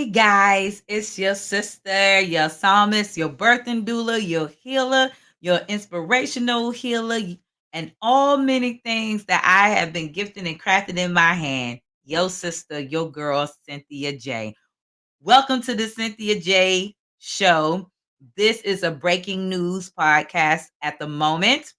Hey guys, it's your sister, your psalmist, your birthing doula, your healer, your inspirational healer, and all many things that I have been gifted and crafted in my hand. Your sister, your girl, Cynthia J. Welcome to the Cynthia J Show. This is a breaking news podcast at the moment.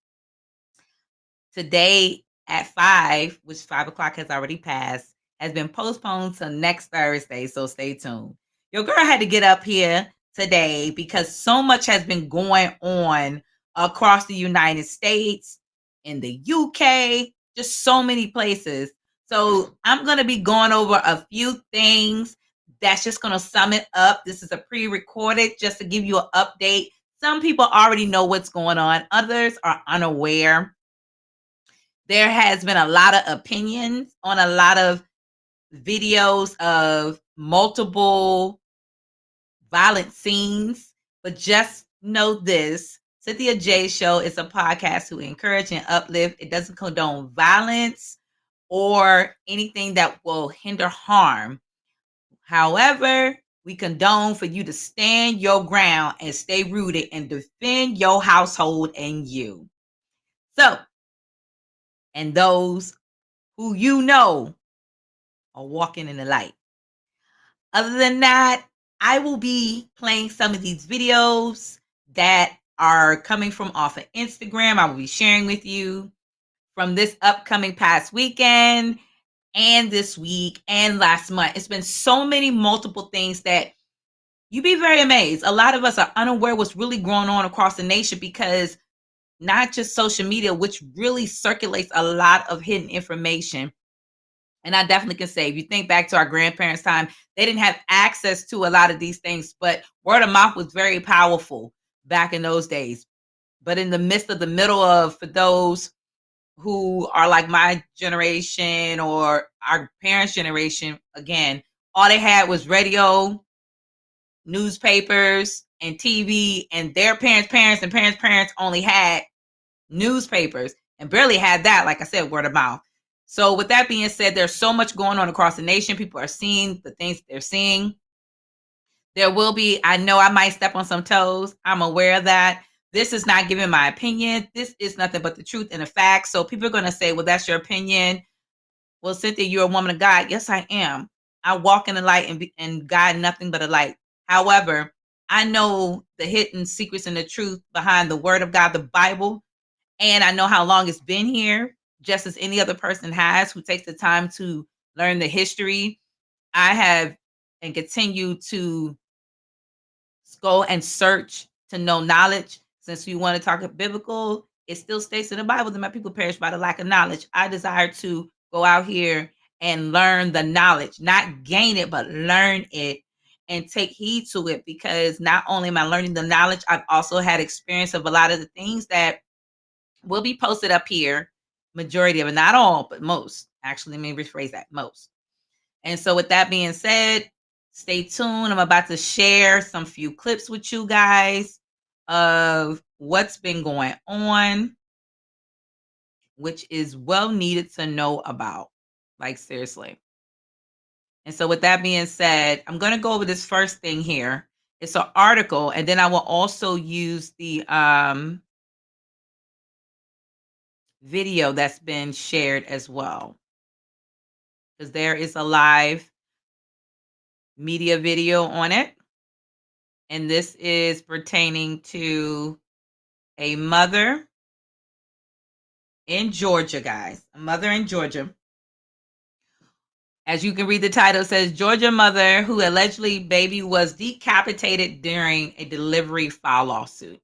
Today at 5, which 5 o'clock has already passed, has been postponed till next Thursday, so stay tuned. Your girl had to get up here today because so much has been going on across the United States, in the UK, just so many places. So I'm going to be going over a few things that's just going to sum it up. This is a pre-recorded just to give you an update. Some people already know what's going on. Others are unaware. There has been a lot of opinions on a lot of videos of multiple violent scenes, but just know this: Cynthia J Show is a podcast to encourage and uplift. It doesn't condone violence or anything that will hinder harm. However, we condone for you to stand your ground and stay rooted and defend your household and you. So, and those who you know are walking in the light. Other than that, I will be playing some of these videos that are coming from off of Instagram. I will be sharing with you from this upcoming past weekend and this week and last month. It's been so many multiple things that you'd be very amazed. A lot of us are unaware what's really going on across the nation because not just social media, which really circulates a lot of hidden information. And I definitely can say, if you think back to our grandparents' time, they didn't have access to a lot of these things, but word of mouth was very powerful back in those days. But in the midst of the middle of, for those who are like my generation or our parents' generation, again, all they had was radio, newspapers, and TV, and their parents' and parents' only had newspapers and barely had that, like I said, word of mouth. So with that being said, there's so much going on across the nation. People are seeing the things they're seeing. There will be, I know I might step on some toes. I'm aware of that. This is not giving my opinion. This is nothing but the truth and the facts. So people are going to say, well, that's your opinion. Well, Cynthia, you're a woman of God. Yes, I am. I walk in the light and God, nothing but a light. However, I know the hidden secrets and the truth behind the word of God, the Bible. And I know how long it's been here, just as any other person has who takes the time to learn the history. I have and continue to go and search to know knowledge. Since we want to talk biblical, it still states in the Bible that my people perish by the lack of knowledge. I desire to go out here and learn the knowledge, not gain it, but learn it and take heed to it, because not only am I learning the knowledge, I've also had experience of a lot of the things that will be posted up here. Majority of it, not all, but most. Actually, let me rephrase that, most. And so with that being said, stay tuned. I'm about to share some few clips with you guys of what's been going on, which is well needed to know about. Like, seriously. And so with that being said, I'm going to go over this first thing here. It's an article, and then I will also use the video that's been shared as well, because there is a live media video on it. And this is pertaining to a mother in Georgia, guys. A mother in Georgia. As you can read, the title, it says, Georgia mother who allegedly baby was decapitated during a delivery file lawsuit.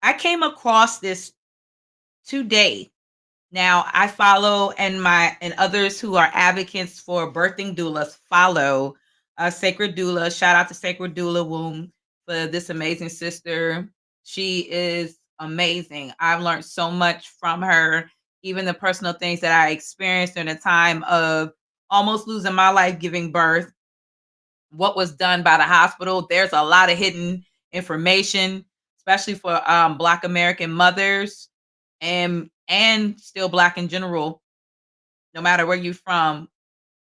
I came across this today. Now, I follow, and others who are advocates for birthing doulas follow Sacred Doula. Shout out to Sacred Doula Womb for this amazing sister. She is amazing. I've learned so much from her, even the personal things that I experienced during the time of almost losing my life giving birth, what was done by the hospital. There's a lot of hidden information, especially for Black American mothers and still Black in general. No matter where you're from,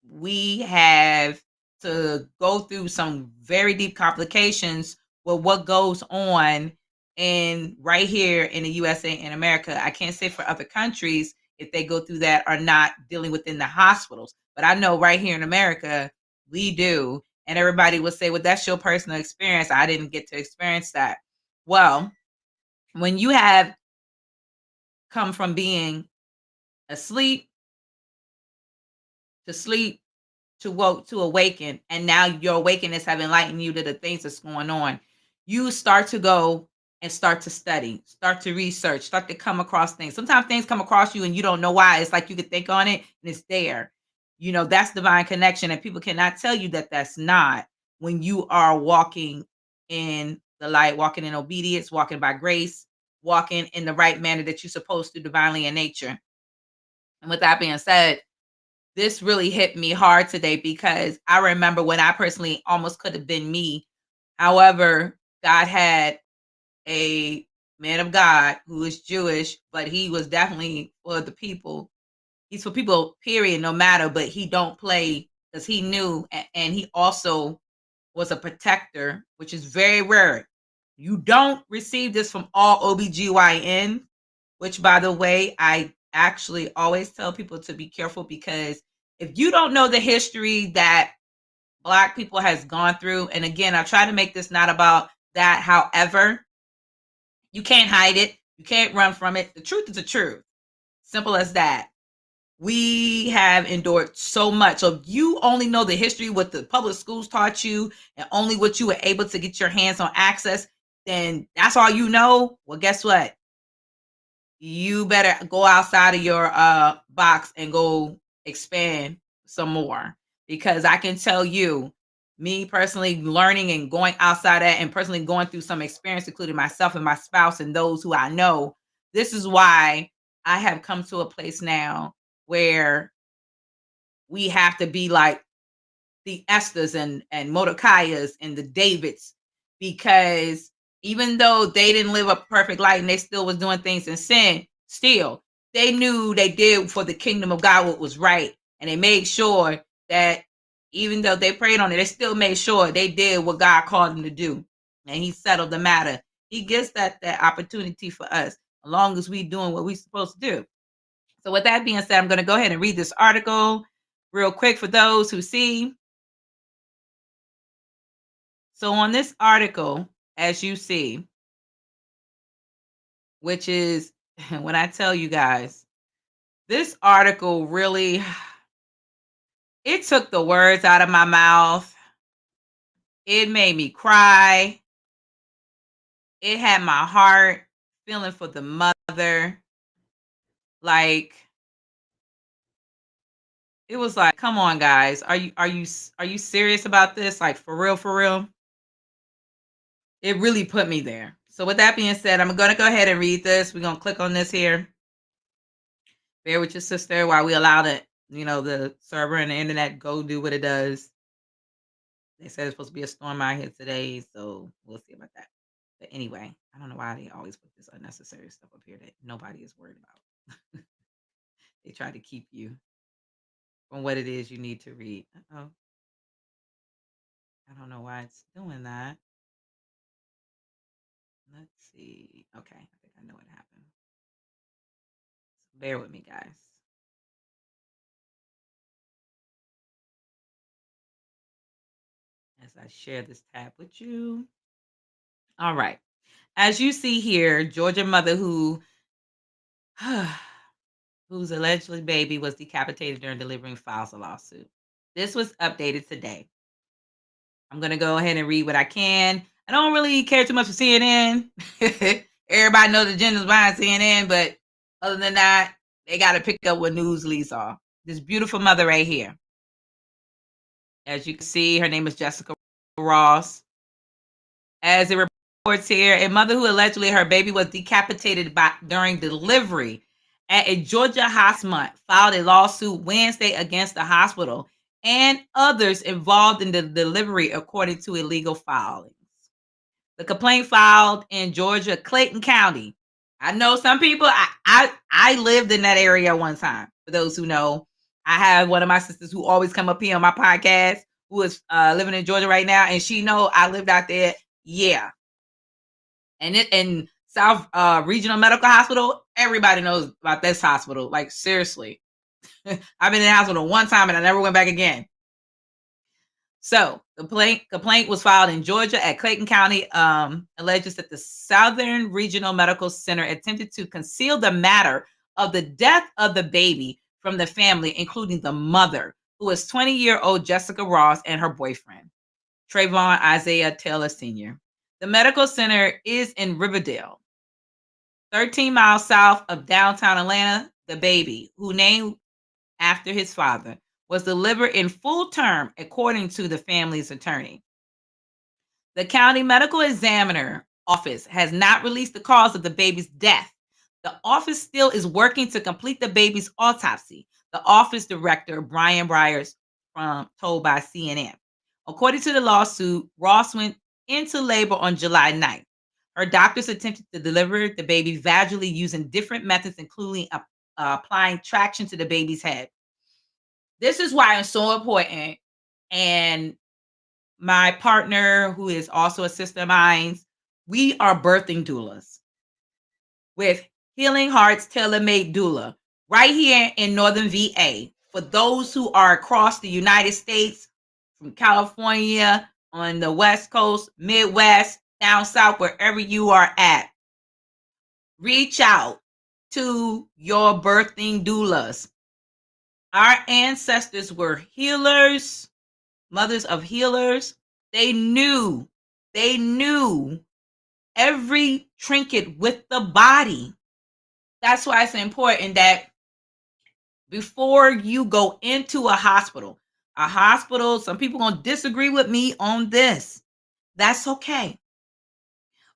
we have to go through some very deep complications with what goes on in right here in the USA and America. I can't say for other countries if they go through that or not dealing within the hospitals, but I know right here in America we do. And everybody will say, well, that's your personal experience. I didn't get to experience that. Well, when you have come from being asleep to sleep to woke to awaken, and now your awakeness have enlightened you to the things that's going on, you start to go and start to study, start to research, start to come across things. Sometimes things come across you and you don't know why. It's like you could think on it and it's there. That's divine connection, and people cannot tell you that that's not when you are walking in the light, walking in obedience, walking by grace, walking in the right manner that you're supposed to divinely in nature. And with that being said, this really hit me hard today because I remember when I personally almost could have been me. However, God had a man of God who is Jewish, but he was definitely for the people. He's for people, period, no matter, but he don't play because he knew, and he also was a protector, which is very rare. You don't receive this from all OBGYN, which, by the way, I actually always tell people to be careful, because if you don't know the history that Black people has gone through, and again, I try to make this not about that. However, you can't hide it. You can't run from it. The truth is the truth. Simple as that. We have endured so much. So if you only know the history, what the public schools taught you, and only what you were able to get your hands on access, then that's all you know. Well, guess what? You better go outside of your box and go expand some more, because I can tell you, me personally learning and going outside that and personally going through some experience, including myself and my spouse and those who I know, this is why I have come to a place now where we have to be like the Esthers and Mordecai's and the Davids, because even though they didn't live a perfect life and they still was doing things in sin, still they knew they did for the kingdom of God what was right, and they made sure that even though they prayed on it, they still made sure they did what God called them to do, and He settled the matter. He gives that opportunity for us, as long as we doing what we're supposed to do. So with that being said, I'm going to go ahead and read this article real quick for those who see. So on this article, as you see, which is, when I tell you guys, this article really, it took the words out of my mouth. It made me cry. It had my heart feeling for the mother. Like, it was like, come on, guys. Are you serious about this? Like, for real, for real? It really put me there. So with that being said, I'm going to go ahead and read this. We're going to click on this here. Bear with your sister while we allow the server and the internet go do what it does. They said it's supposed to be a storm out here today, so we'll see about that. But anyway, I don't know why they always put this unnecessary stuff up here that nobody is worried about. They try to keep you from what it is you need to read. Uh-oh. I don't know why it's doing that. Let's see. Okay, I think I know what happened. So bear with me, guys. As I share this tab with you. All right. As you see here, Georgia mother whose allegedly baby was decapitated during delivering files a lawsuit. This was updated today. I'm going to go ahead and read what I can. I don't really care too much for CNN. Everybody knows the agenda's behind CNN, but other than that, they got to pick up what news leads are. This beautiful mother right here. As you can see, her name is Jessica Ross. As it reports here, a mother who allegedly her baby was decapitated during delivery at a Georgia hospital filed a lawsuit Wednesday against the hospital and others involved in the delivery, according to illegal filings. The complaint filed in Georgia, Clayton County. I know some people. I lived in that area one time. For those who know, I have one of my sisters who always come up here on my podcast, who is living in Georgia right now, and she know I lived out there. Yeah, and it in South Regional Medical Hospital, everybody knows about this hospital. Like seriously, I've been in the hospital one time and I never went back again. So the complaint was filed in Georgia at Clayton County, alleges that the Southern Regional Medical Center attempted to conceal the matter of the death of the baby from the family, including the mother, who is 20-year-old Jessica Ross, and her boyfriend, Trayvon Isaiah Taylor Sr. The medical center is in Riverdale, 13 miles south of downtown Atlanta. The baby, who named after his father, was delivered in full term, according to the family's attorney. The county medical examiner office has not released the cause of the baby's death. The office still is working to complete the baby's autopsy, the office director, Brian Byers, told by CNN. According to the lawsuit, Ross went into labor on July 9th. Her doctors attempted to deliver the baby vaginally using different methods, including applying traction to the baby's head. This is why it's so important. And my partner, who is also a sister of mine, we are birthing doulas with Healing Hearts Tailor Made Doula right here in Northern VA. For those who are across the United States, from California, on the West Coast, Midwest, down South, wherever you are at, reach out to your birthing doulas. Our ancestors were healers, mothers of healers. They knew every trinket with the body. That's why it's important that before you go into a hospital, some people gonna disagree with me on this. That's okay.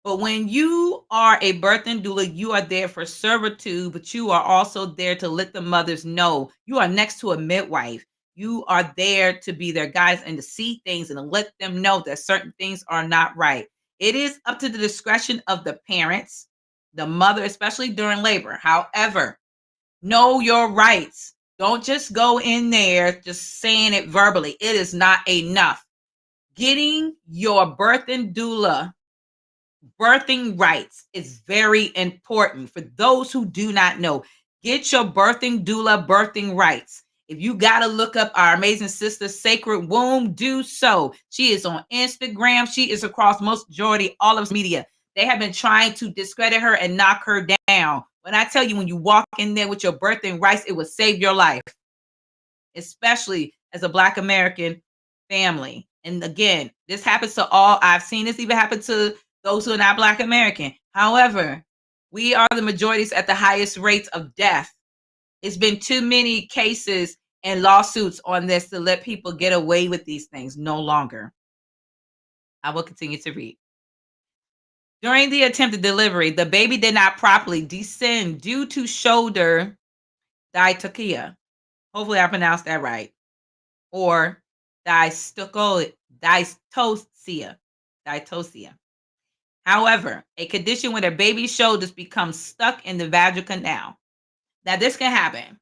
But when you are a birthing doula, you are there for servitude, but you are also there to let the mothers know you are next to a midwife. You are there to be their guides and to see things and to let them know that certain things are not right. It is up to the discretion of the parents, the mother, especially during labor. However, know your rights. Don't just go in there just saying it verbally. It is not enough. Getting your birthing doula birthing rights is very important. For those who do not know, get your birthing doula birthing rights. If you got to look up our amazing sister, Sacred Womb, do so. She is on Instagram. She is across majority all of media. They have been trying to discredit her and knock her down. When I tell you, when you walk in there with your birthing rights, it will save your life, especially as a Black American family. And again, this happens to all. I've seen this even happen to those who are not Black American. However, we are the majorities at the highest rates of death. It's been too many cases and lawsuits on this to let people get away with these things no longer. I will continue to read. During the attempted delivery, the baby did not properly descend due to shoulder diastasia. Hopefully I pronounced that right. Or diastasia. However, a condition where the baby's shoulders become stuck in the vaginal canal. Now, this can happen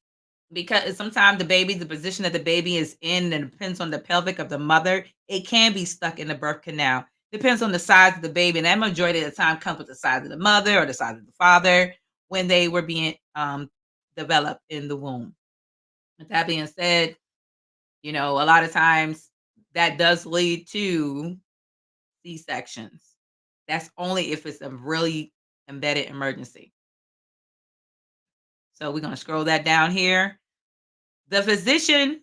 because sometimes the position that the baby is in, and depends on the pelvic of the mother, it can be stuck in the birth canal. Depends on the size of the baby, and that majority of the time comes with the size of the mother or the size of the father when they were being developed in the womb. With that being said, a lot of times that does lead to C-sections. That's only if it's a really embedded emergency. So we're going to scroll that down here. The physician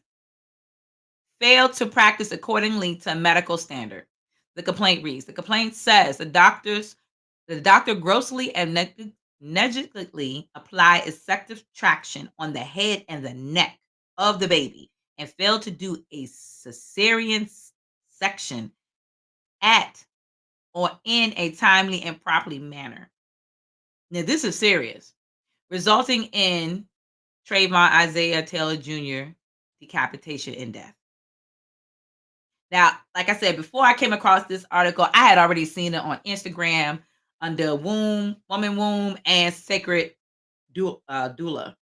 failed to practice accordingly to a medical standard. The complaint reads, the complaint says the doctor grossly and negligently applied excessive traction on the head and the neck of the baby and failed to do a cesarean section at or in a timely and properly manner. Now, this is serious, resulting in Trayvon Isaiah Taylor Jr. decapitation and death. Now, like I said, before I came across this article, I had already seen it on Instagram under woman womb, and sacred doula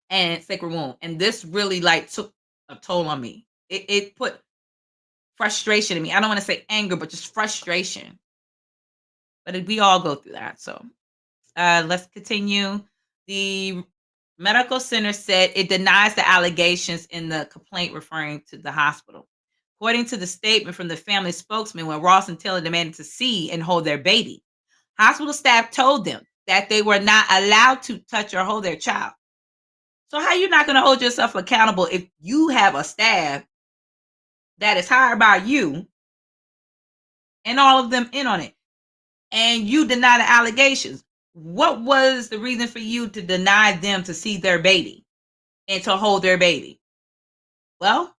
and sacred womb. And this really took a toll on me. It put frustration in me. I don't want to say anger, but just frustration. But we all go through that. So let's continue. The medical center said it denies the allegations in the complaint referring to the hospital. According to the statement from the family spokesman, when Ross and Taylor demanded to see and hold their baby, hospital staff told them that they were not allowed to touch or hold their child. So how are you not going to hold yourself accountable if you have a staff that is hired by you and all of them in on it, and you deny the allegations? What was the reason for you to deny them to see their baby and to hold their baby? Well,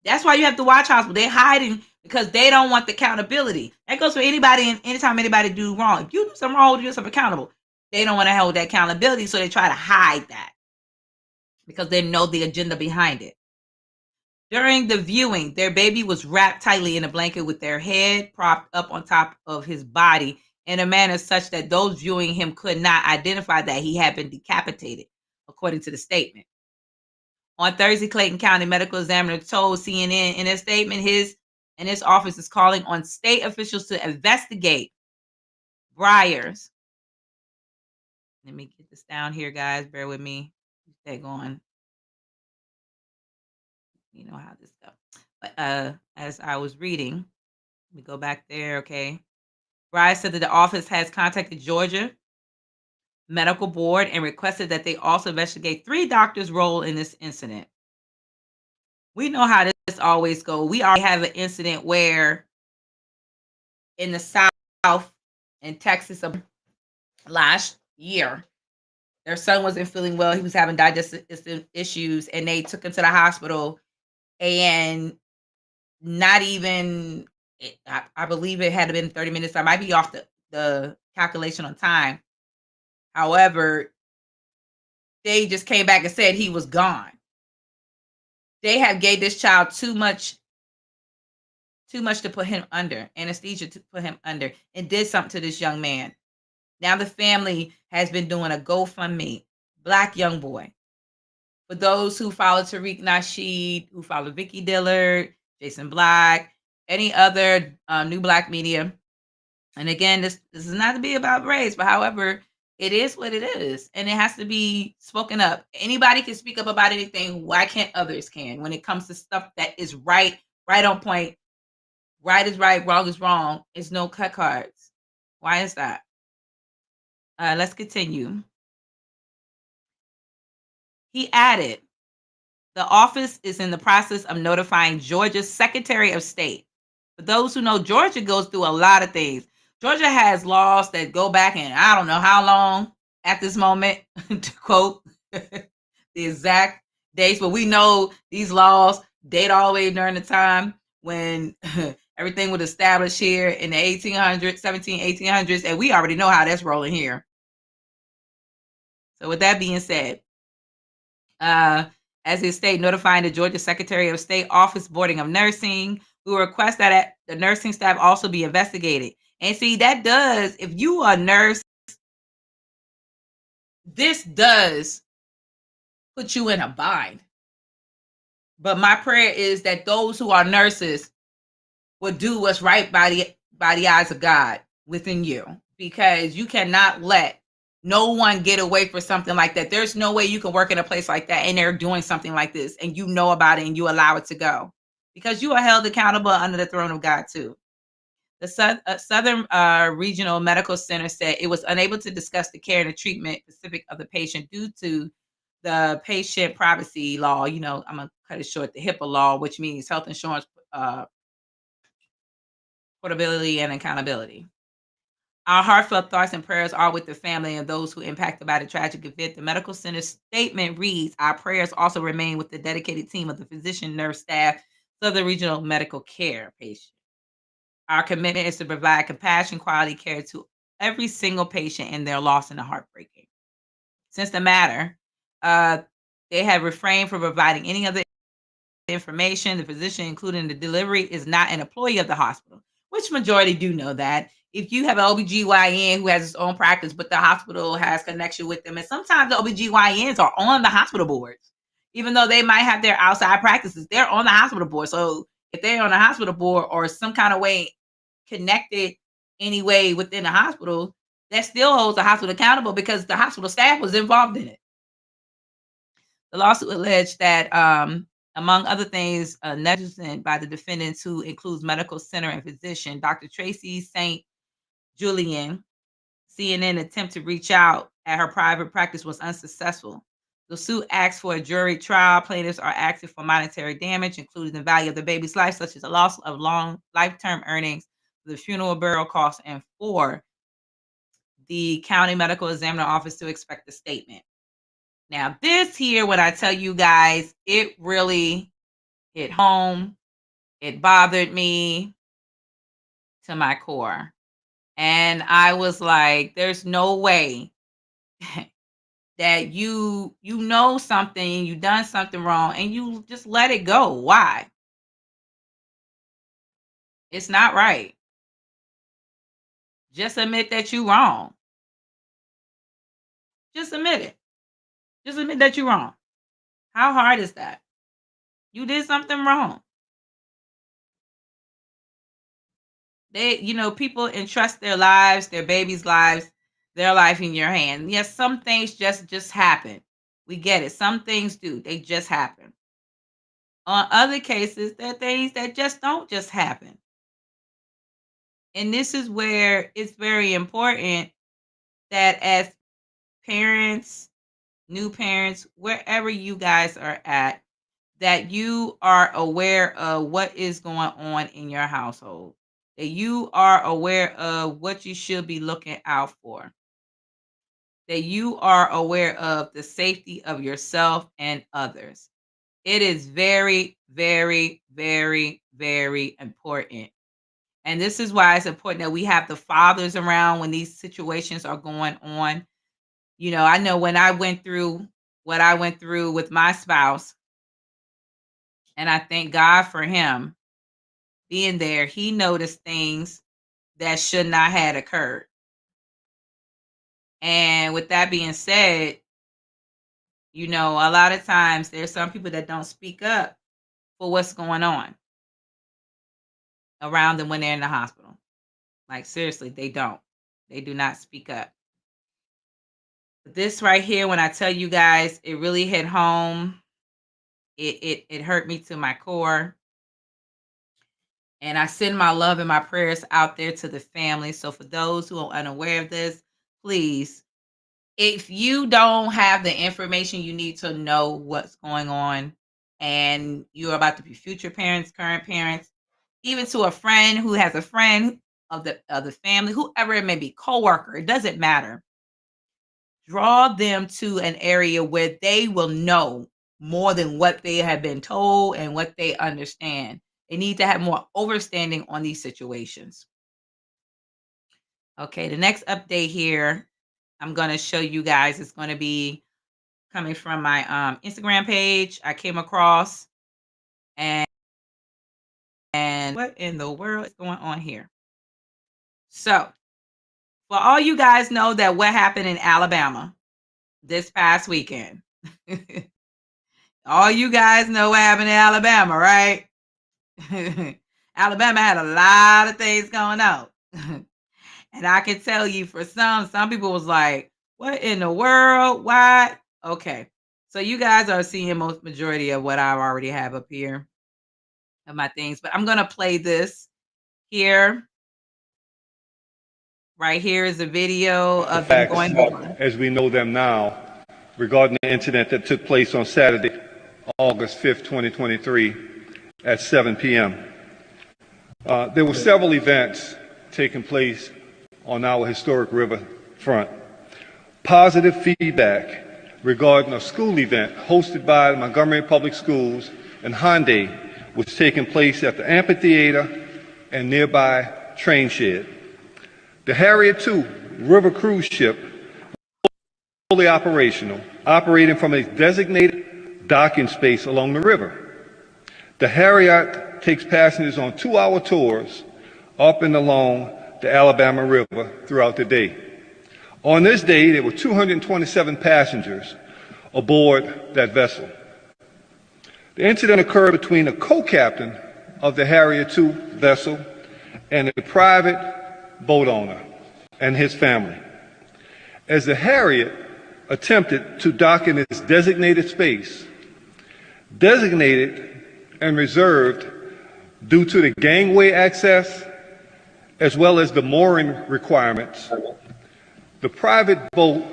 that's why you have to watch hospital. They're hiding because they don't want the accountability. That goes for anybody, and anytime anybody do wrong. If you do something wrong, hold yourself accountable. They don't want to hold that accountability, so they try to hide that because they know the agenda behind it. During the viewing, their baby was wrapped tightly in a blanket with their head propped up on top of his body in a manner such that those viewing him could not identify that he had been decapitated, according to the statement. On Thursday, Clayton County medical examiner told CNN in a statement his office is calling on state officials to investigate Briars. Let me get this down here, guys. Bear with me. Stay going. You know how this goes. But as I was reading, let me go back there, okay. Briars said that the office has contacted Georgia Medical Board and requested that they also investigate 3 doctors' role in this incident. We know how this always goes. We already have an incident where in the South in Texas last year, their son wasn't feeling well. He was having digestive issues, and they took him to the hospital, and not even, I believe it had been 30 minutes. I might be off the calculation on time. However, they just came back and said he was gone. They have gave this child too much to put him under, anesthesia to put him under, and did something to this young man. Now the family has been doing a GoFundMe, Black young boy. For those who follow Tariq Nasheed, who follow Vicky Dillard, Jason Black, any other new Black media. And again, this is not to be about race, but however, it is what it is, and it has to be spoken up. Anybody can speak up about anything. Why can't others can? When it comes to stuff that is right on point, right is right, wrong is wrong. It's no cut cards. Why is that? Let's continue. He added, the office is in the process of notifying Georgia's Secretary of State. For those who know, Georgia goes through a lot of things. Georgia has laws that go back in I don't know how long at this moment, to quote the exact dates, but we know these laws date all the way during the time when everything was established here in the 1800s, and we already know how that's rolling here. So with that being said, as it state, notifying the Georgia Secretary of State Office Boarding of Nursing, who request that the nursing staff also be investigated. And see, that does, if you are a nurse, this does put you in a bind. But my prayer is that those who are nurses will do what's right by the eyes of God within you, because you cannot let no one get away for something like that. There's no way you can work in a place like that and they're doing something like this and you know about it and you allow it to go, because you are held accountable under the throne of God too. The Southern Regional Medical Center said it was unable to discuss the care and the treatment specific of the patient due to the patient privacy law. You know, I'm going to cut it short, the HIPAA law, which means health insurance portability and accountability. Our heartfelt thoughts and prayers are with the family and those who impacted by the tragic event. The medical center statement reads, our prayers also remain with the dedicated team of the physician, nurse staff, Southern Regional Medical Care patient. Our commitment is to provide compassion, quality care to every single patient and their loss and the heartbreaking. Since the matter, they have refrained from providing any other information. The physician, including the delivery, is not an employee of the hospital, which majority do know that. If you have an OBGYN who has his own practice, but the hospital has connection with them, and sometimes the OBGYNs are on the hospital boards. even though they might have their outside practices. They're on the hospital board. So if they're on the hospital board or some kind of way connected anyway within the hospital, that still holds the hospital accountable because the hospital staff was involved in it. The lawsuit alleged that, among other things, negligence by the defendants, who includes medical center and physician Dr. Tracy St. Julian. CNN attempt to reach out at her private practice was unsuccessful. The suit asks for a jury trial. Plaintiffs are asking for monetary damage, including the value of the baby's life, such as the loss of long lifetime earnings, the funeral burial costs, and for the county medical examiner office to expect a statement. Now, this here, when I tell you guys, it really hit home. It bothered me to my core. And I was like, there's no way that you know something, you done something wrong, and you just let it go. Why? It's not right. Just admit that you're wrong. Just admit it. Just admit that you're wrong. How hard is that? You did something wrong. People entrust their lives, their babies' lives, their life in your hand. Yes, some things just happen. We get it. Some things do. They just happen. On other cases, there are things that just don't just happen. And this is where it's very important that as parents, new parents, wherever you guys are at, that you are aware of what is going on in your household, that you are aware of what you should be looking out for, that you are aware of the safety of yourself and others. It is very, very, very, very important. And this is why it's important that we have the fathers around when these situations are going on. I know when I went through what I went through with my spouse, and I thank God for him being there, he noticed things that should not have occurred. And with that being said, a lot of times there's some people that don't speak up for what's going on around them when they're in the hospital. Like, seriously, they don't. They do not speak up. But this right here, when I tell you guys, it really hit home. It hurt me to my core. And I send my love and my prayers out there to the family. So for those who are unaware of this, please, if you don't have the information you need to know what's going on, and you're about to be future parents, current parents, even to a friend who has a friend of the family, whoever it may be, coworker, it doesn't matter. Draw them to an area where they will know more than what they have been told and what they understand. They need to have more understanding on these situations. Okay, the next update here I'm going to show you guys is going to be coming from my Instagram page. I came across, and what in the world is going on here? So, for all you guys know that what happened in Alabama this past weekend. All you guys know what happened in Alabama, right? Alabama had a lot of things going on. And I can tell you, for some people was like, what in the world? Why? Okay. So you guys are seeing most majority of what I already have up here of my things. But I'm going to play this here. Right here is a video of them going on. As we know them now, regarding the incident that took place on Saturday, August 5th, 2023, at 7 p.m. There were several events taking place on our historic river front. Positive feedback regarding a school event hosted by the Montgomery Public Schools and Hyundai was taking place at the amphitheater and nearby train shed. The Harriet II river cruise ship was fully operational, operating from a designated docking space along the river. The Harriet takes passengers on 2-hour tours up and along the Alabama River throughout the day. On this day, there were 227 passengers aboard that vessel. The incident occurred between the co-captain of the Harriet II vessel and a private boat owner and his family. As the Harriet attempted to dock in its designated space, designated and reserved due to the gangway access as well as the mooring requirements, the private boat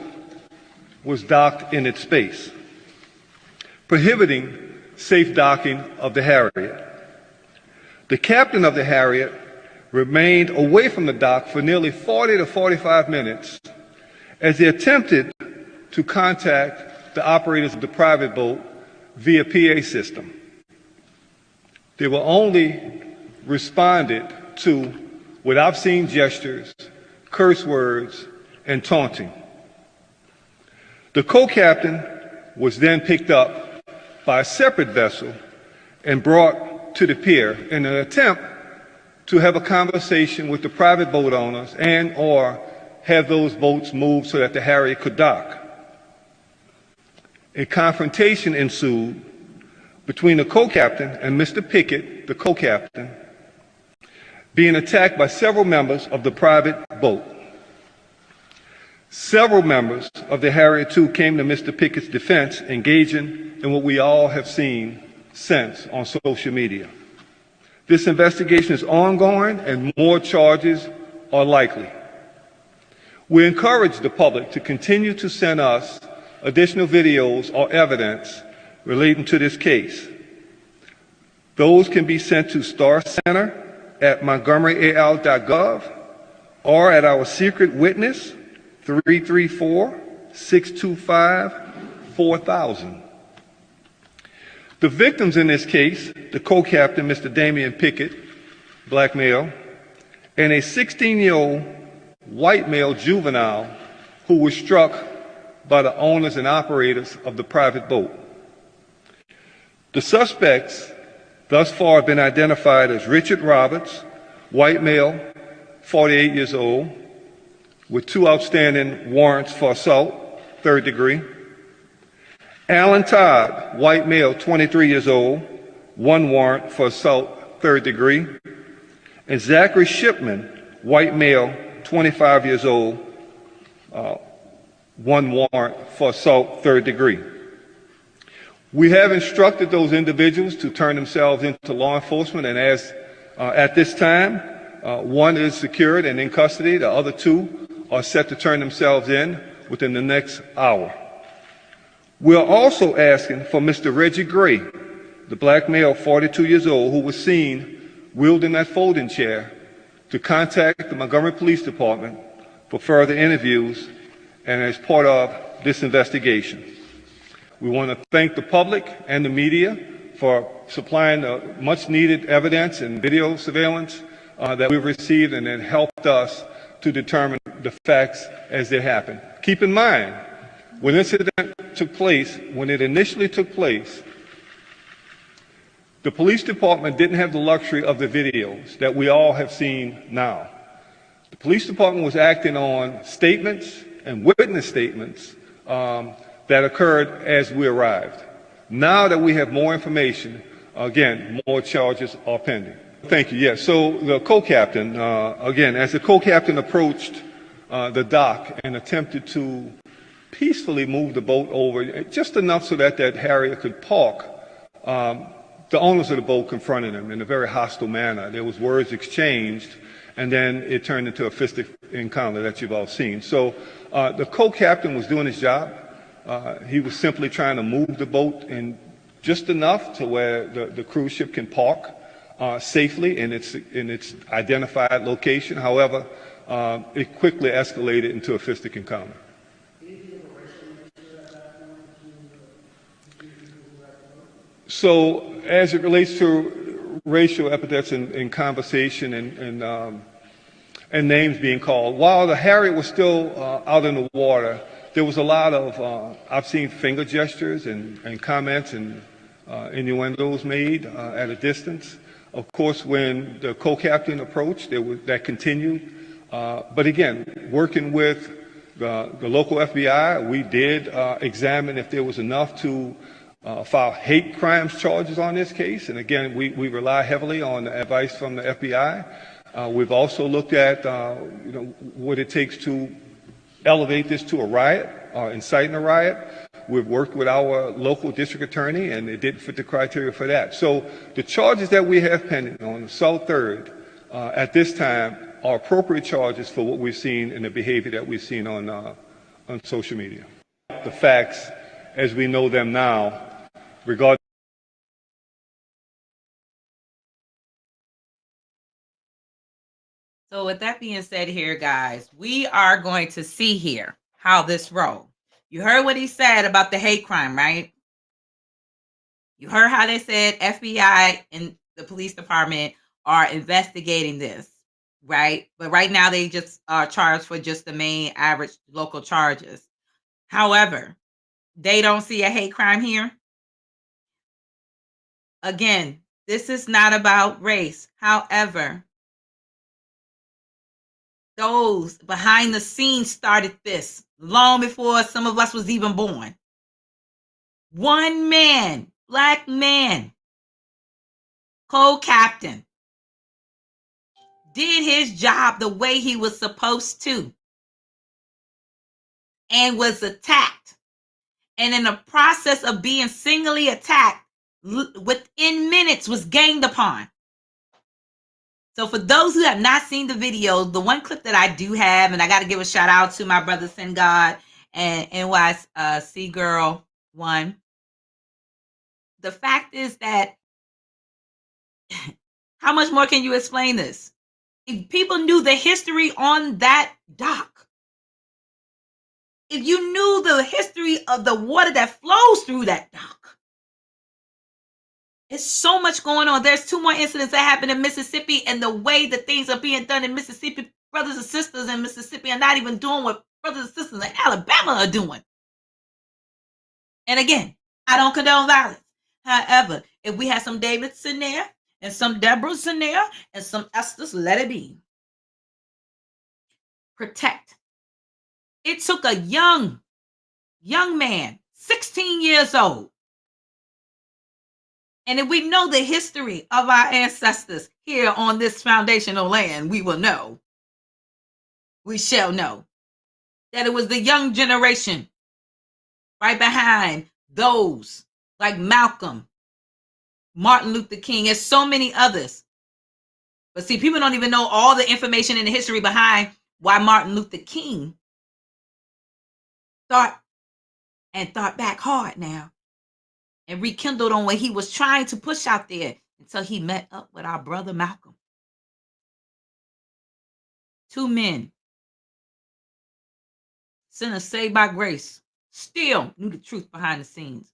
was docked in its space, prohibiting safe docking of the Harriet. The captain of the Harriet remained away from the dock for nearly 40 to 45 minutes as he attempted to contact the operators of the private boat via PA system. They were only responded to with obscene gestures, curse words, and taunting. The co-captain was then picked up by a separate vessel and brought to the pier in an attempt to have a conversation with the private boat owners and or have those boats moved so that the Harriet could dock. A confrontation ensued between the co-captain and Mr. Pickett, the co-captain, being attacked by several members of the private boat. Several members of the Harriet II came to Mr. Pickett's defense, engaging in what we all have seen since on social media. This investigation is ongoing and more charges are likely. We encourage the public to continue to send us additional videos or evidence relating to this case. Those can be sent to Star Center at montgomeryal.gov or at our secret witness 334-625-4000. The victims in this case, the co-captain, Mr. Damian Pickett, black male, and a 16-year-old white male juvenile who was struck by the owners and operators of the private boat. The suspects thus far have been identified as Richard Roberts, white male, 48 years old, with 2 outstanding warrants for assault, 3rd degree. Alan Todd, white male, 23 years old, 1 warrant for assault, 3rd degree. And Zachary Shipman, white male, 25 years old, 1 warrant for assault, 3rd degree. We have instructed those individuals to turn themselves into law enforcement, and as at this time, 1 is secured and in custody. The other 2 are set to turn themselves in within the next hour. We are also asking for Mr. Reggie Gray, the black male, 42 years old, who was seen wielding that folding chair, to contact the Montgomery Police Department for further interviews and as part of this investigation. We want to thank the public and the media for supplying the much needed evidence and video surveillance that we've received, and it helped us to determine the facts as they happen. Keep in mind, when this incident took place, when it initially took place, the police department didn't have the luxury of the videos that we all have seen now. The police department was acting on statements and witness statements that occurred as we arrived. Now that we have more information, again, more charges are pending. Thank you. Yes. So the co-captain, again, as the co-captain approached the dock and attempted to peacefully move the boat over, just enough so that that Harriet could park, the owners of the boat confronted him in a very hostile manner. There was words exchanged, and then it turned into a fistic encounter that you've all seen. So the co-captain was doing his job. He was simply trying to move the boat in just enough to where the cruise ship can park safely in its identified location. However, it quickly escalated into a fistic encounter. So as it relates to racial epithets in conversation and names being called, while the Harriet was still out in the water, there was a lot of obscene finger gestures and comments and innuendos made at a distance. Of course, when the co-captain approached, that continued. But again, working with the local FBI, we did examine if there was enough to file hate crimes charges on this case. And again, we rely heavily on the advice from the FBI. We've also looked at what it takes to elevate this to a riot or inciting a riot. We've worked with our local district attorney, and it didn't fit the criteria for that. So the charges that we have pending on assault third at this time are appropriate charges for what we've seen and the behavior that we've seen on social media. The facts, as we know them now, regarding. So with that being said here, guys, we are going to see here how this rolls. You heard what he said about the hate crime, right? You heard how they said FBI and the police department are investigating this, right? But right now they just are charged for just the main average local charges. However, they don't see a hate crime here. Again, this is not about race. However, those behind the scenes started this long before some of us was even born. One man, black man, co-captain, did his job the way he was supposed to and was attacked. And in the process of being singly attacked, within minutes was ganged upon. So for those who have not seen the video, the one clip that I do have, and I got to give a shout out to my brother Sin God and NYC Girl 1. The fact is that, how much more can you explain this? If people knew the history on that dock, if you knew the history of the water that flows through that dock, there's so much going on. There's 2 more incidents that happened in Mississippi, and the way that things are being done in Mississippi, brothers and sisters in Mississippi are not even doing what brothers and sisters in Alabama are doing. And again, I don't condone violence. However, if we have some Davids in there and some Deborahs in there and some Esthers, let it be. Protect. It took a young man, 16 years old. And if we know the history of our ancestors here on this foundational land, we will know, we shall know, that it was the young generation right behind those like Malcolm, Martin Luther King, and so many others. But see, people don't even know all the information and the history behind why Martin Luther King thought back hard now and rekindled on what he was trying to push out there until he met up with our brother Malcolm. 2 men, sinners saved by grace, still knew the truth behind the scenes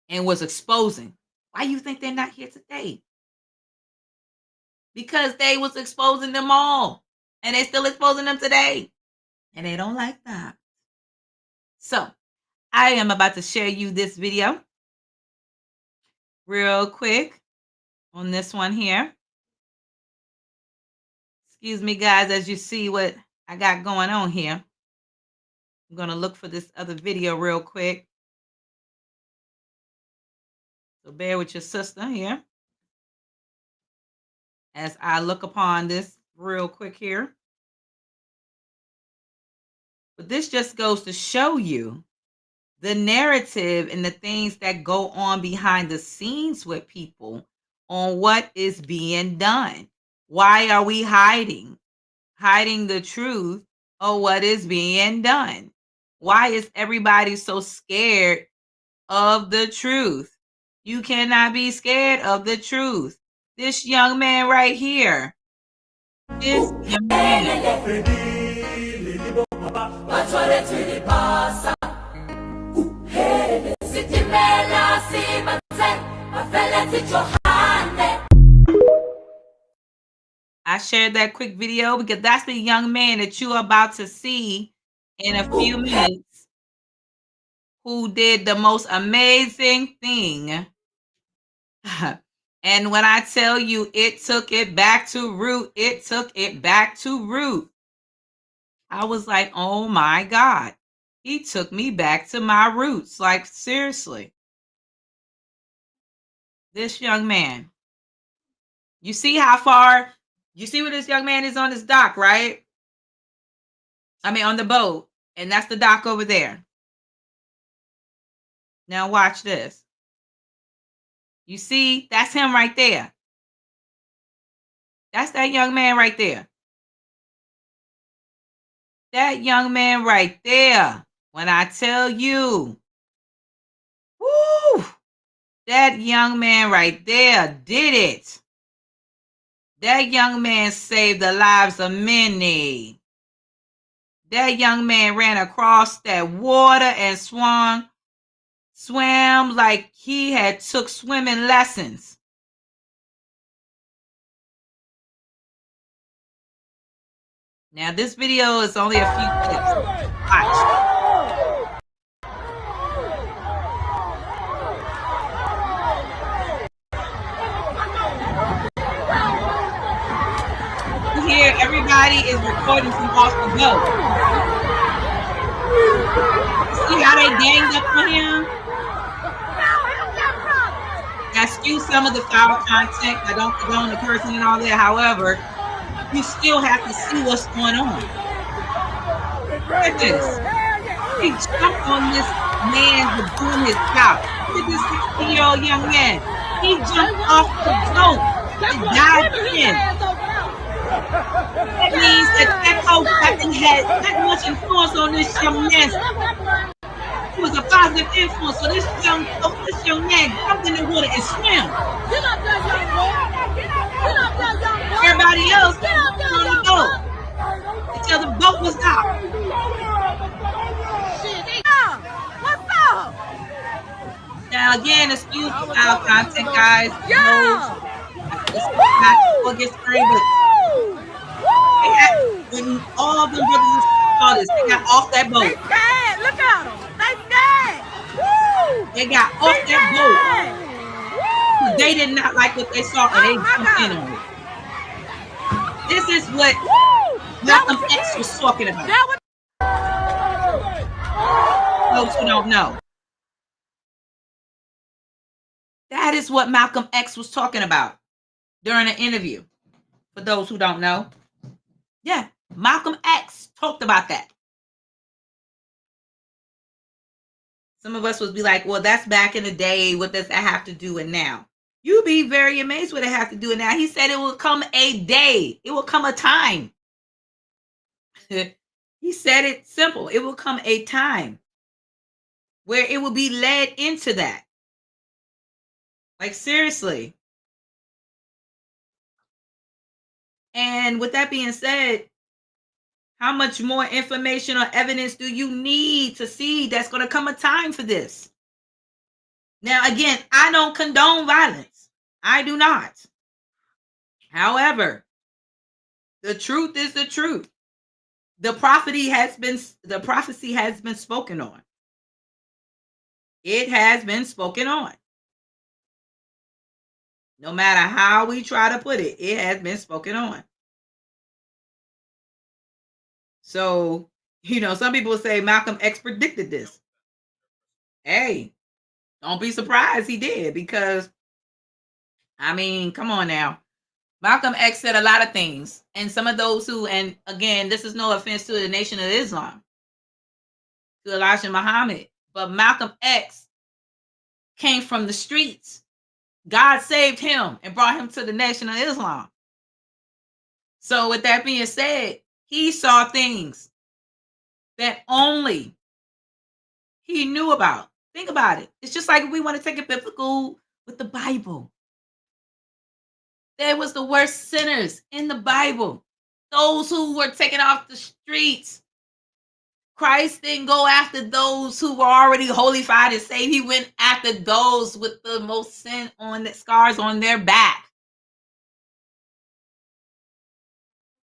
and was exposing. Why you think they're not here today? Because they was exposing them all, and they still exposing them today, and they don't like that. So I am about to share you this video real quick on this one here. Excuse me, guys, as you see what I got going on here. I'm going to look for this other video real quick. So bear with your sister here as I look upon this real quick here. But this just goes to show you the narrative and the things that go on behind the scenes with people on what is being done. Why are we hiding the truth of what is being done? Why is everybody so scared of the truth? You cannot be scared of the truth. This young man right here, this young man. I shared that quick video because that's the young man that you are about to see in a few minutes who did the most amazing thing. And when I tell you it took it back to root, it took it back to root. I was like, oh my God. He took me back to my roots. Like, seriously. This young man. You see how far? You see where this young man is on this dock, right? I mean, on the boat. And that's the dock over there. Now watch this. You see, that's him right there. That's that young man right there. That young man right there. When I tell you, woo, that young man right there did it. That young man saved the lives of many. That young man ran across that water and swam like he had took swimming lessons. Now this video is only a few clips. Watch. Here, everybody is recording from off the boat. See how they ganged up on him? I excuse some of the foul content. I don't condone the cursing and all that. However, you still have to see what's going on. Look at this. He jumped on this man for doing his job. Look at this 16-year-old young man. He jumped off the boat and dived in. That means that whole captain had that much influence on this young man. He was a positive influence. So this young man jumped in the water and swam. Get up there, young boy. Get up there, young boy. Everybody else Get up there, on the young boat boy. until the boat was out. Shit, what's up? Now again, excuse the foul content, guys. Yeah. It's not to get screen, but when all the brothers and sisters saw this, they got off that boat. They scared. Look at them. They scared. Woo. They got off that boat. They did not like what they saw, and they jumped in on it. This is what Malcolm X was talking about. Folks who don't know. That is what Malcolm X was talking about during an interview. For those who don't know. Yeah, Malcolm X talked about that. Some of us would be like, well, that's back in the day. What does that have to do with now? You'll be very amazed what it has to do with now. He said it will come a day. It will come a time. He said it simple. It will come a time where it will be led into that. Like, seriously. And with that being said, how much more information or evidence do you need to see that's going to come a time for this? Now, again, I don't condone violence. I do not. However, the truth is the truth. The prophecy has been spoken on. It has been spoken on. No matter how we try to put it, it has been spoken on. So, some people say Malcolm X predicted this. Hey, don't be surprised he did, because, come on now. Malcolm X said a lot of things. And some of those who, and again, this is no offense to the Nation of Islam, to Elijah Muhammad, but Malcolm X came from the streets. God saved him and brought him to the Nation of Islam. So with that being said, he saw things that only he knew about. Think about it. It's just like if we want to take it biblical with the Bible. There was the worst sinners in the Bible. Those who were taken off the streets. Christ didn't go after those who were already holified and saved. He went after those with the most sin on the scars on their back.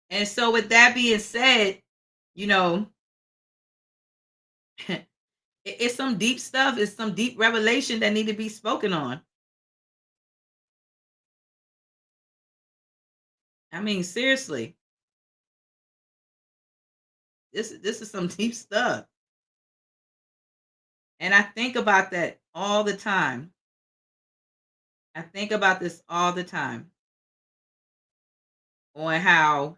And so with that being said, it's some deep stuff. It's some deep revelation that need to be spoken on. Seriously. This is some deep stuff. And I think about that all the time. I think about this all the time on how,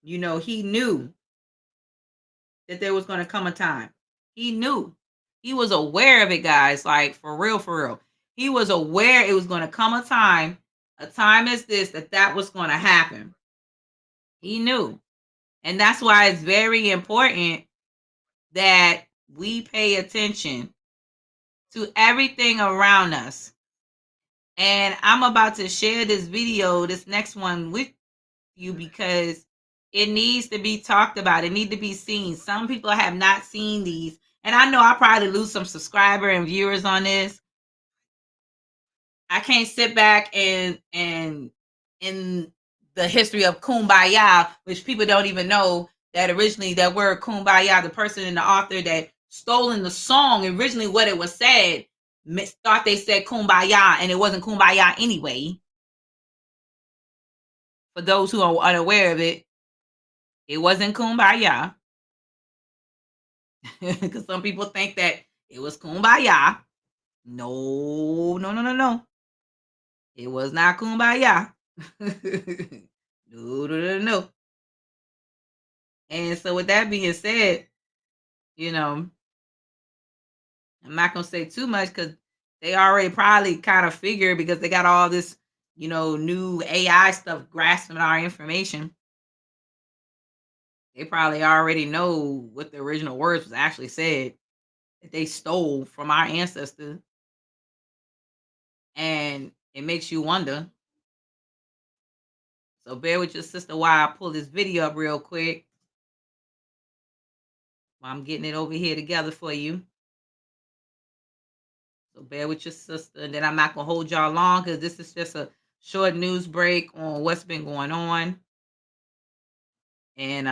he knew that there was going to come a time. He knew. He was aware of it, guys. Like, for real, for real. He was aware it was going to come a time as this, that was going to happen. He knew. And that's why it's very important that we pay attention to everything around us. And I'm about to share this video, this next one, with you because it needs to be talked about. It needs to be seen. Some people have not seen these. And I know I'll probably lose some subscriber and viewers on this. I can't sit back and in the history of Kumbaya, which people don't even know that originally that word Kumbaya, the person and the author that stolen the song, originally what it was said, thought they said Kumbaya, and it wasn't Kumbaya anyway. For those who are unaware of it, it wasn't Kumbaya. Because some people think that it was Kumbaya. No. It was not Kumbaya. No. And so with that being said, I'm not going to say too much because they already probably kind of figure because they got all this, new AI stuff grasping our information. They probably already know what the original words was actually said that they stole from our ancestors. And it makes you wonder. So bear with your sister while I pull this video up real quick. I'm getting it over here together for you. So bear with your sister. And then I'm not going to hold y'all long because this is just a short news break on what's been going on. And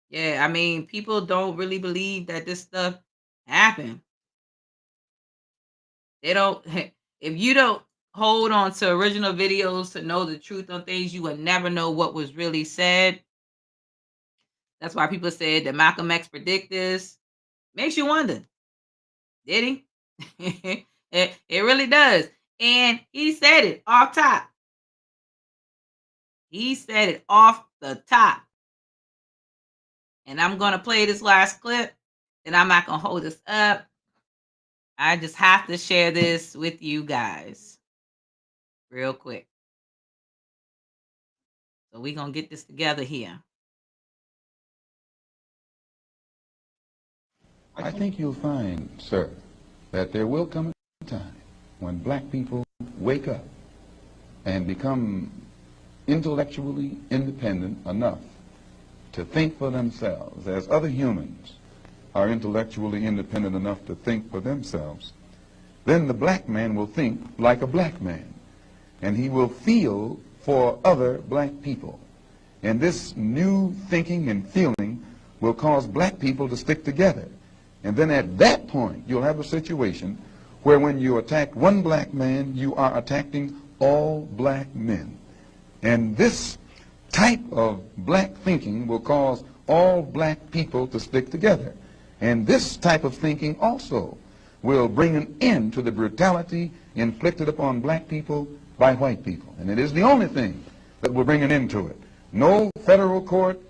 yeah, I mean, people don't really believe that this stuff happened. They don't. If you don't hold on to original videos to know the truth on things, you will never know what was really said. That's why people said that Malcolm X predict this. Makes you wonder. Did he? it really does. And he said it off top. He said it off the top. And I'm going to play this last clip. And I'm not going to hold this up. I just have to share this with you guys real quick. So we're going to get this together here. I think you'll find, sir, that there will come a time when black people wake up and become intellectually independent enough to think for themselves, as other humans are intellectually independent enough to think for themselves. Then the black man will think like a black man, and he will feel for other black people. And this new thinking and feeling will cause black people to stick together. And then at that point, you'll have a situation where when you attack one black man, you are attacking all black men. And this type of black thinking will cause all black people to stick together. And this type of thinking also will bring an end to the brutality inflicted upon black people by white people. And it is the only thing that will bring an end to it. No federal court,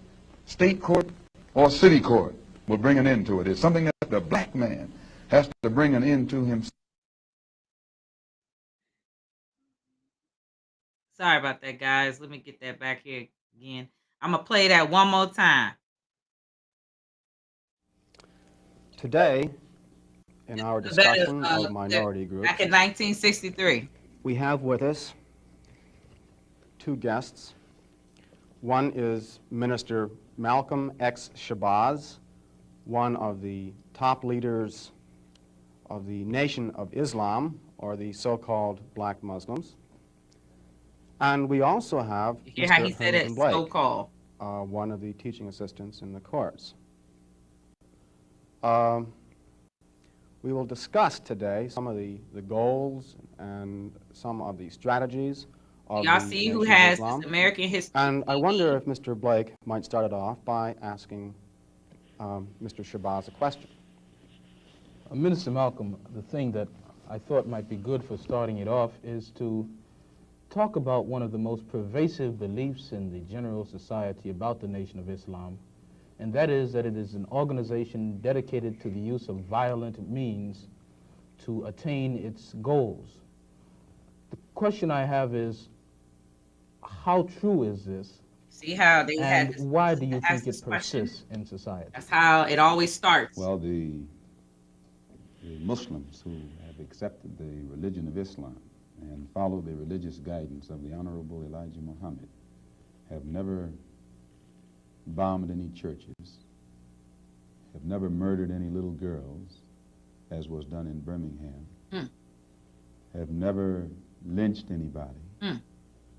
state court, or city court will bring an end to it. It's something that the black man has to bring an end to himself. Sorry about that, guys. Let me get that back here again. I'm going to play that one more time. Today, in our discussion of minority groups, back in 1963, we have with us two guests. One is Minister Malcolm X. Shabazz, one of the top leaders of the Nation of Islam, or the so-called black Muslims. And we also have you hear how he Mr. said it, Blake, so-called. one of the teaching assistants in the course. We will discuss today some of the goals and some of the strategies of Y'all the see who Nation of has Islam. this American history. And I wonder if Mr. Blake might start it off by asking Mr. Shabazz a question. Minister Malcolm, the thing that I thought might be good for starting it off is to talk about one of the most pervasive beliefs in the general society about the Nation of Islam, and that is that it is an organization dedicated to the use of violent means to attain its goals. The question I have is, how true is this, See how they had and this, why do you ask think this it question? persists in society? That's how it always starts. Well, the Muslims who have accepted the religion of Islam and follow the religious guidance of the Honorable Elijah Muhammad have never bombed any churches, have never murdered any little girls, as was done in Birmingham, have never lynched anybody,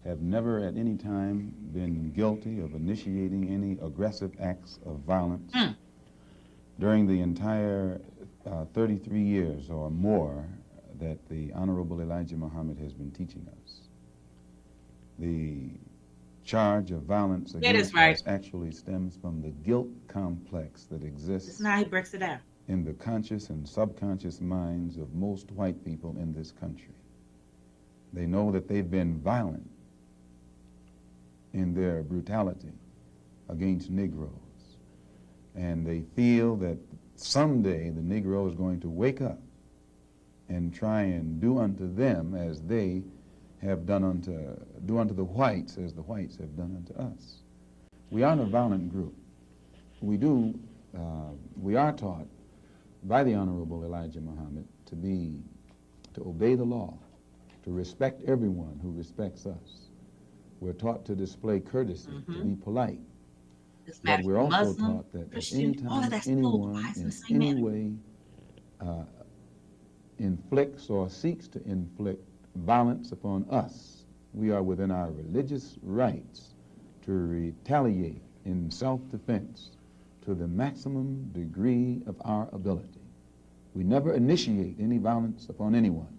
have never at any time been guilty of initiating any aggressive acts of violence during the entire 33 years or more that the Honorable Elijah Muhammad has been teaching us. The charge of violence against us actually stems from the guilt complex that exists Now he breaks it down. in the conscious and subconscious minds of most white people in this country. They know that they've been violent in their brutality against Negroes, and they feel that someday the Negro is going to wake up and try and do unto them as they have done do unto the whites as the whites have done unto us. We aren't a violent group. We are taught by the Honorable Elijah Muhammad to obey the law, to respect everyone who respects us. We're taught to display courtesy, to be polite. But we're also Muslim, taught that Christian, at all of any time that still anyone applies in in the same any manner. way inflicts or seeks to inflict violence upon us, we are within our religious rights to retaliate in self-defense to the maximum degree of our ability. We never initiate any violence upon anyone,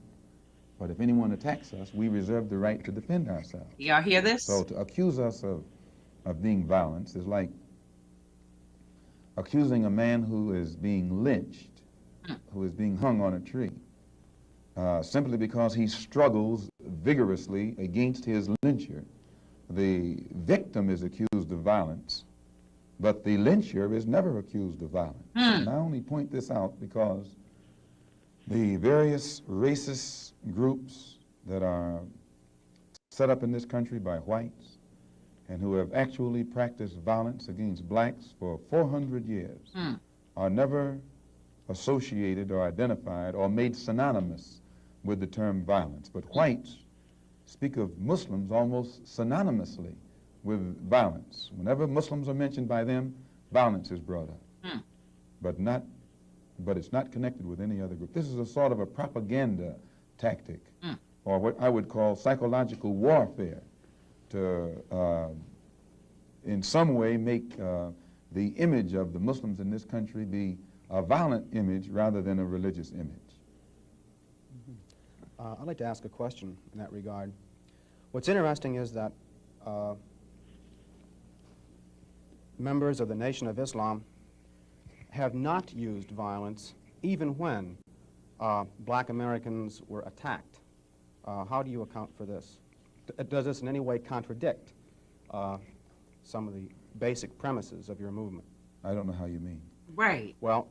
but if anyone attacks us, we reserve the right to defend ourselves. Y'all hear this? So to accuse us of being violent is like accusing a man who is being lynched, who is being hung on a tree, simply because he struggles vigorously against his lyncher. The victim is accused of violence, but the lyncher is never accused of violence. And I only point this out because the various racist groups that are set up in this country by whites and who have actually practiced violence against blacks for 400 years are never associated or identified or made synonymous with the term violence. But whites speak of Muslims almost synonymously with violence. Whenever Muslims are mentioned by them, violence is brought up. But it's not connected with any other group. This is a sort of a propaganda tactic, or what I would call psychological warfare, to in some way make the image of the Muslims in this country be a violent image rather than a religious image. I'd like to ask a question in that regard. What's interesting is that members of the Nation of Islam have not used violence even when black Americans were attacked. How do you account for this? Does this in any way contradict some of the basic premises of your movement? I don't know how you mean. Right. Well,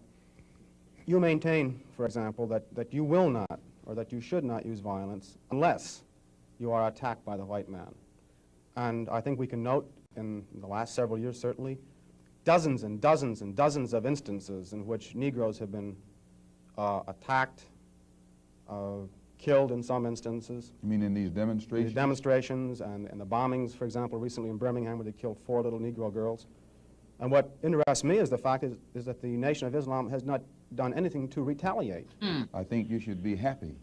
you maintain, for example, that you will not or that you should not use violence unless you are attacked by the white man. And I think we can note in the last several years, certainly, dozens and dozens and dozens of instances in which Negroes have been attacked, killed in some instances. You mean in these demonstrations? The demonstrations and the bombings, for example, recently in Birmingham where they killed 4 little Negro girls. And what interests me is the fact is that the Nation of Islam has not done anything to retaliate. I think you should be happy.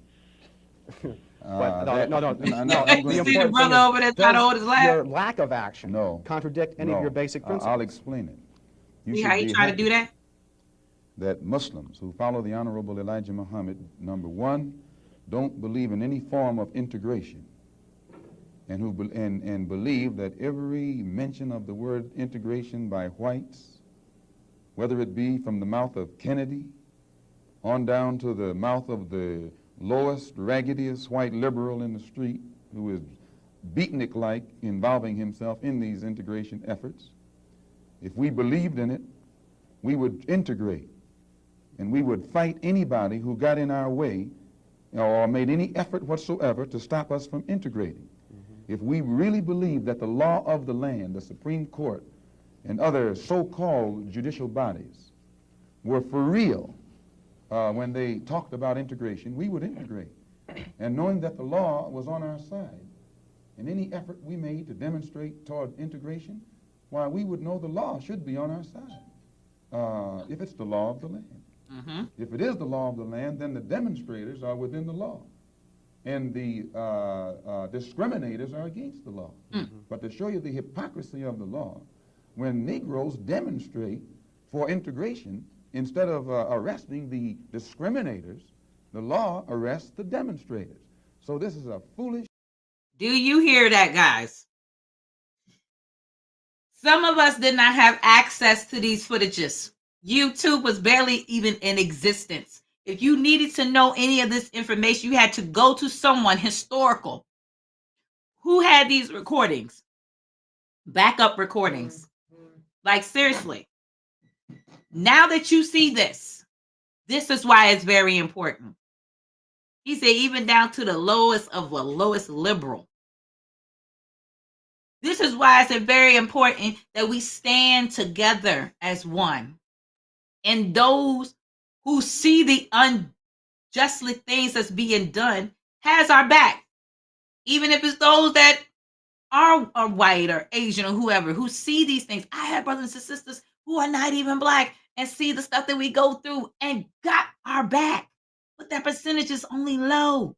But no. The You see the brother over there trying to hold his laugh? Your lack of action contradict any of your basic principles? I'll explain it. You See should how he be trying to happy do that? that Muslims who follow the Honorable Elijah Muhammad, number one, don't believe in any form of integration, and believe that every mention of the word integration by whites whether it be from the mouth of Kennedy on down to the mouth of the lowest, raggediest white liberal in the street who is beatnik-like involving himself in these integration efforts. If we believed in it, we would integrate, and we would fight anybody who got in our way or made any effort whatsoever to stop us from integrating. If we really believed that the law of the land, the Supreme Court, and other so-called judicial bodies were for real when they talked about integration, we would integrate. And knowing that the law was on our side, and any effort we made to demonstrate toward integration, why, we would know the law should be on our side, if it's the law of the land. If it is the law of the land, then the demonstrators are within the law, and the discriminators are against the law. But to show you the hypocrisy of the law, when Negroes demonstrate for integration, instead of arresting the discriminators, the law arrests the demonstrators. So this is a foolish... Do you hear that, guys? Some of us did not have access to these footages. YouTube was barely even in existence. If you needed to know any of this information, you had to go to someone historical who had these recordings, backup recordings. Like, seriously. Now that you see this is why it's very important. He said even down to the lowest of the lowest liberal. This is why it's very important that we stand together as one. And those who see the unjustly things that's being done has our back. Even if it's those that are white or Asian or whoever who see these things. I have brothers and sisters who are not even black and see the stuff that we go through and got our back. But that percentage is only low.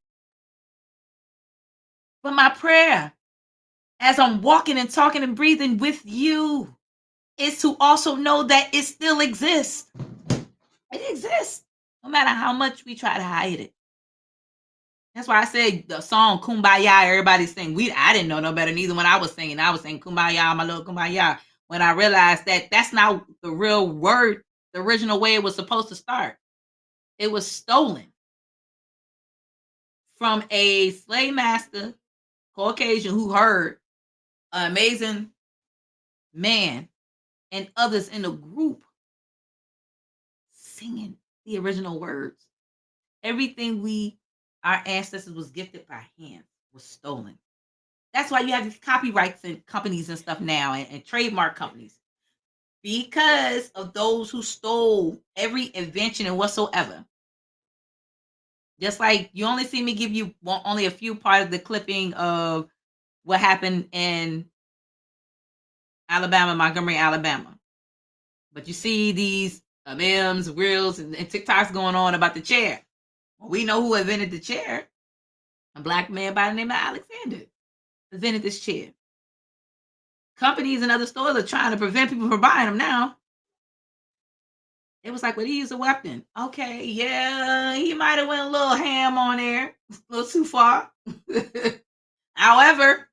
But my prayer, as I'm walking and talking and breathing with you, is to also know that it still exists. It exists, no matter how much we try to hide it. That's why I said the song Kumbaya, everybody sing. I didn't know no better neither when I was singing. I was saying Kumbaya, my little Kumbaya. When I realized that that's not the real word, the original way it was supposed to start. It was stolen from a slave master, Caucasian, who heard an amazing man and others in the group singing the original words. Everything our ancestors was gifted by hand was stolen. That's why you have these copyrights and companies and stuff now and trademark companies. Because of those who stole every invention and whatsoever. Just like you only see me give you only a few part of the clipping of what happened in Alabama, Montgomery, Alabama. But you see these memes, reels, and TikToks going on about the chair. Well, we know who invented the chair. A black man by the name of Alexander invented this chair. Companies and other stores are trying to prevent people from buying them now. It was like, well, he used a weapon. Okay, yeah, he might have went a little ham on there, a little too far. However,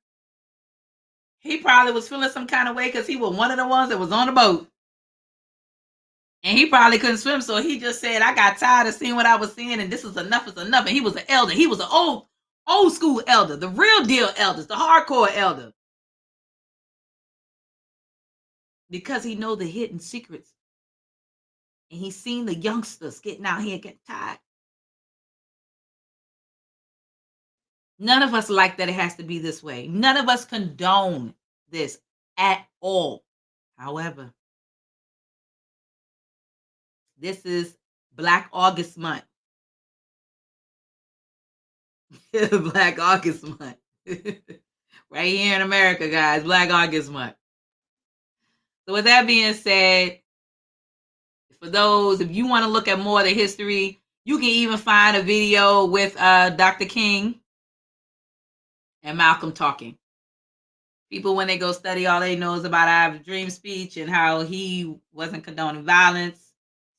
he probably was feeling some kind of way because he was one of the ones that was on the boat. And he probably couldn't swim, so he just said, I got tired of seeing what I was seeing, and this is enough is enough. And he was an elder. He was an old school elder, the real deal elders, the hardcore elder. Because he know the hidden secrets. And he's seen the youngsters getting out here and getting tired. None of us like that it has to be this way. None of us condone this at all. However, this is Black August month. Black August month. Right here in America, guys. Black August month. So with that being said, for those, if you want to look at more of the history, you can even find a video with Dr. King and Malcolm talking. People, when they go study, all they know is about our dream speech and how he wasn't condoning violence,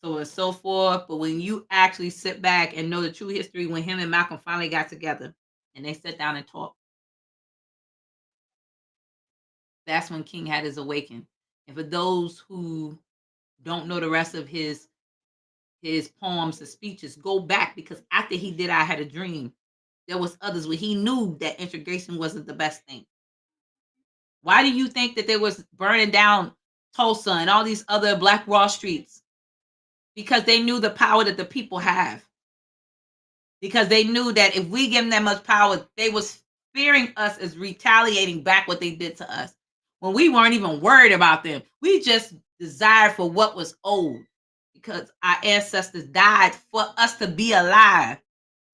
so on and so forth. But when you actually sit back and know the true history, when him and Malcolm finally got together and they sat down and talked, that's when King had his awakening. And for those who don't know the rest of his poems, his speeches, go back, because after he did I Had a Dream, there was others where he knew that integration wasn't the best thing. Why do you think that they was burning down Tulsa and all these other Black Wall Streets? Because they knew the power that the people have. Because they knew that if we give them that much power, they was fearing us as retaliating back what they did to us. When we weren't even worried about them. We just desired for what was old. Because our ancestors died for us to be alive,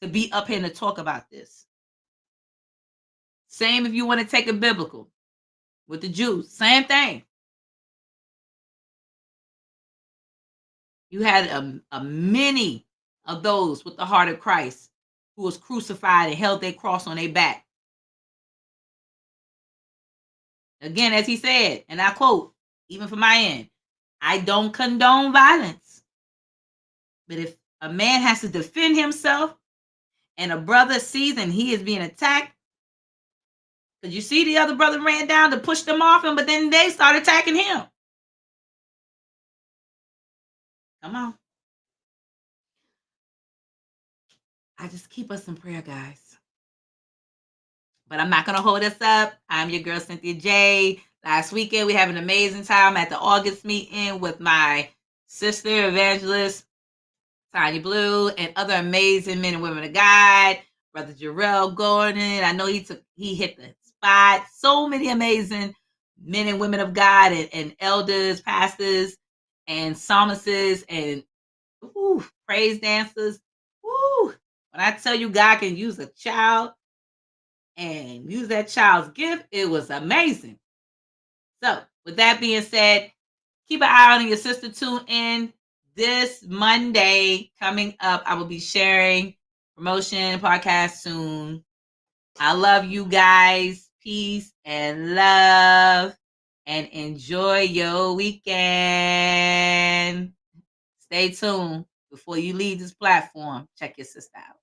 to be up here to talk about this. Same if you want to take it biblical with the Jews, same thing. You had a many of those with the heart of Christ who was crucified and held their cross on their back. Again, as he said, and I quote, even from my end, I don't condone violence. But if a man has to defend himself and a brother sees and he is being attacked, because you see the other brother ran down to push them off him, but then they started attacking him. Come on. I just keep us in prayer, guys. But I'm not going to hold us up. I'm your girl, Cynthia J. Last weekend, we had an amazing time at the August meeting with my sister, evangelist, Tanya Blue, and other amazing men and women of God. Brother Jarrell Gordon. I know he hit the spot. So many amazing men and women of God and elders, pastors, and psalmists, and praise dancers. Woo. When I tell you God can use a child and use that child's gift, it was amazing. So, with that being said, keep an eye on your sister. Tune in this Monday coming up. I will be sharing promotion podcast soon. I love you guys. Peace and love. And enjoy your weekend. Stay tuned. Before you leave this platform, check your sister out.